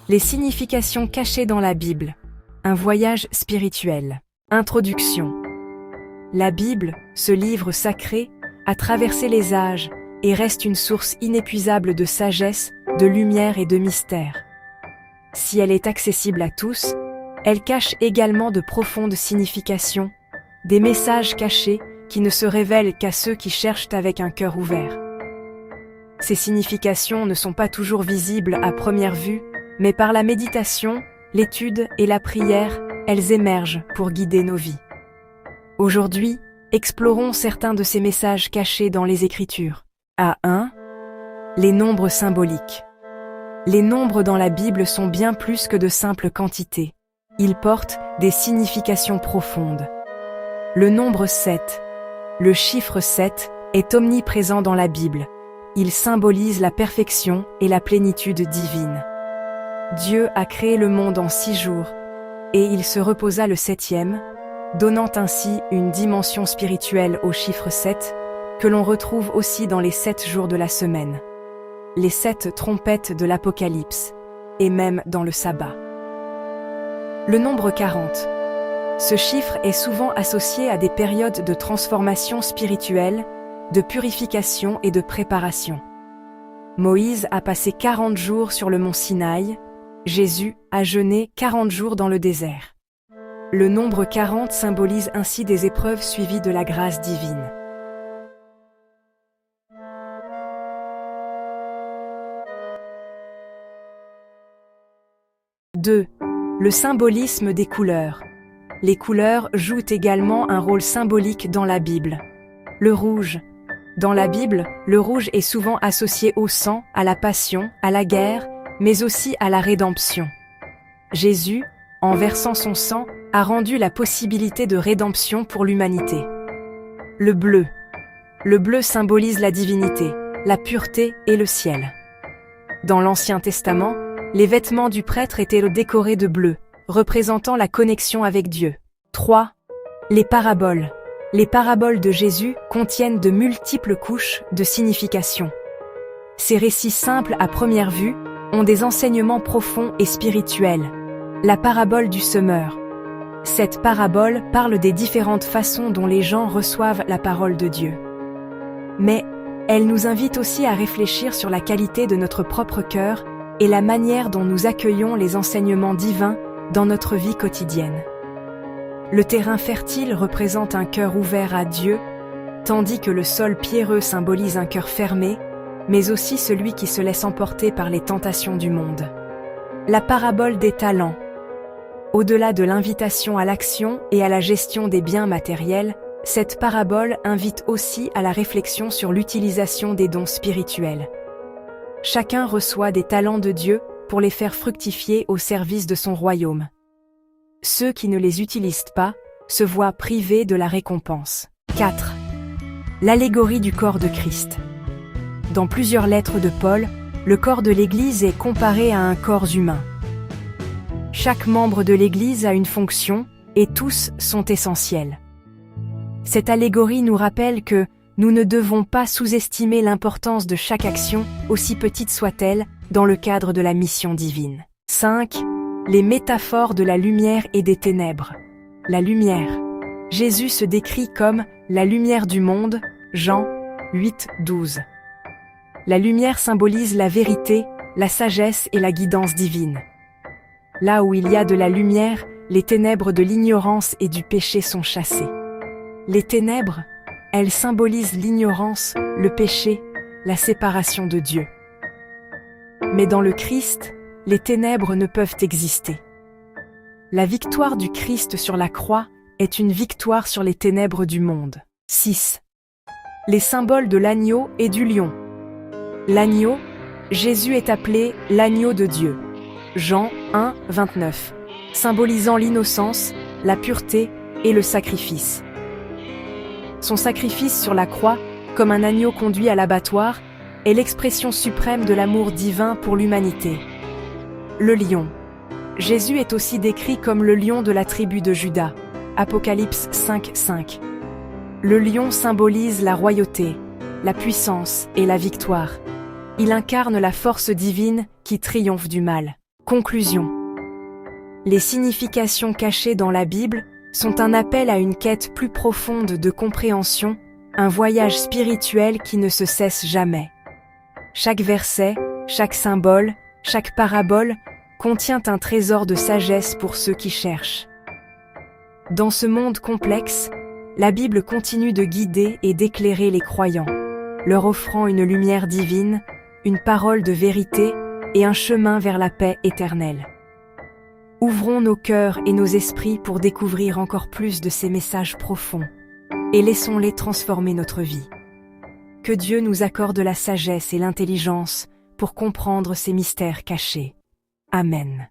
Les significations cachées dans la Bible. Un voyage spirituel. Introduction. La Bible, ce livre sacré, a traversé les âges et reste une source inépuisable de sagesse, de lumière et de mystère. Si elle est accessible à tous, elle cache également de profondes significations, des messages cachés qui ne se révèlent qu'à ceux qui cherchent avec un cœur ouvert. Ces significations ne sont pas toujours visibles à première vue, mais par la méditation, l'étude et la prière, elles émergent pour guider nos vies. Aujourd'hui, explorons certains de ces messages cachés dans les Écritures. A1. Les nombres symboliques. Les nombres dans la Bible sont bien plus que de simples quantités. Ils portent des significations profondes. Le nombre 7. Le chiffre 7 est omniprésent dans la Bible. Il symbolise la perfection et la plénitude divine. Dieu a créé le monde en 6 jours, et il se reposa le 7e, donnant ainsi une dimension spirituelle au chiffre 7, que l'on retrouve aussi dans les 7 jours de la semaine, les 7 trompettes de l'Apocalypse, et même dans le sabbat. Le nombre 40. Ce chiffre est souvent associé à des périodes de transformation spirituelle, de purification et de préparation. Moïse a passé 40 jours sur le mont Sinaï, Jésus a jeûné 40 jours dans le désert. Le nombre 40 symbolise ainsi des épreuves suivies de la grâce divine. Deux. Le symbolisme des couleurs. Les couleurs jouent également un rôle symbolique dans la Bible. Le rouge. Dans la Bible, le rouge est souvent associé au sang, à la passion, à la guerre, mais aussi à la rédemption. Jésus, en versant son sang, a rendu la possibilité de rédemption pour l'humanité. Le bleu. Le bleu symbolise la divinité, la pureté et le ciel. Dans l'Ancien Testament, les vêtements du prêtre étaient décorés de bleu, représentant la connexion avec Dieu. 3. Les paraboles. Les paraboles de Jésus contiennent de multiples couches de signification. Ces récits simples à première vue ont des enseignements profonds et spirituels. La parabole du semeur. Cette parabole parle des différentes façons dont les gens reçoivent la parole de Dieu. Mais elle nous invite aussi à réfléchir sur la qualité de notre propre cœur et la manière dont nous accueillons les enseignements divins dans notre vie quotidienne. Le terrain fertile représente un cœur ouvert à Dieu, tandis que le sol pierreux symbolise un cœur fermé, mais aussi celui qui se laisse emporter par les tentations du monde. La parabole des talents. Au-delà de l'invitation à l'action et à la gestion des biens matériels, cette parabole invite aussi à la réflexion sur l'utilisation des dons spirituels. Chacun reçoit des talents de Dieu pour les faire fructifier au service de son royaume. Ceux qui ne les utilisent pas se voient privés de la récompense. 4. L'allégorie du corps de Christ. Dans plusieurs lettres de Paul, le corps de l'Église est comparé à un corps humain. Chaque membre de l'Église a une fonction et tous sont essentiels. Cette allégorie nous rappelle que nous ne devons pas sous-estimer l'importance de chaque action, aussi petite soit-elle, dans le cadre de la mission divine. 5. Les métaphores de la lumière et des ténèbres. La lumière. Jésus se décrit comme la lumière du monde, Jean 8, 12. La lumière symbolise la vérité, la sagesse et la guidance divine. Là où il y a de la lumière, les ténèbres de l'ignorance et du péché sont chassées. Les ténèbres, elles symbolisent l'ignorance, le péché, la séparation de Dieu. Mais dans le Christ, les ténèbres ne peuvent exister. La victoire du Christ sur la croix est une victoire sur les ténèbres du monde. 6. Les symboles de l'agneau et du lion. L'agneau, Jésus est appelé l'agneau de Dieu. Jean 1, 29, symbolisant l'innocence, la pureté et le sacrifice. Son sacrifice sur la croix, comme un agneau conduit à l'abattoir, est l'expression suprême de l'amour divin pour l'humanité. Le lion. Jésus est aussi décrit comme le lion de la tribu de Juda. Apocalypse 5, 5. Le lion symbolise la royauté, la puissance et la victoire. Il incarne la force divine qui triomphe du mal. Conclusion. Les significations cachées dans la Bible sont un appel à une quête plus profonde de compréhension, un voyage spirituel qui ne se cesse jamais. Chaque verset, chaque symbole, chaque parabole contient un trésor de sagesse pour ceux qui cherchent. Dans ce monde complexe, la Bible continue de guider et d'éclairer les croyants, leur offrant une lumière divine, une parole de vérité et un chemin vers la paix éternelle. Ouvrons nos cœurs et nos esprits pour découvrir encore plus de ces messages profonds et laissons-les transformer notre vie. Que Dieu nous accorde la sagesse et l'intelligence pour comprendre ces mystères cachés. Amen.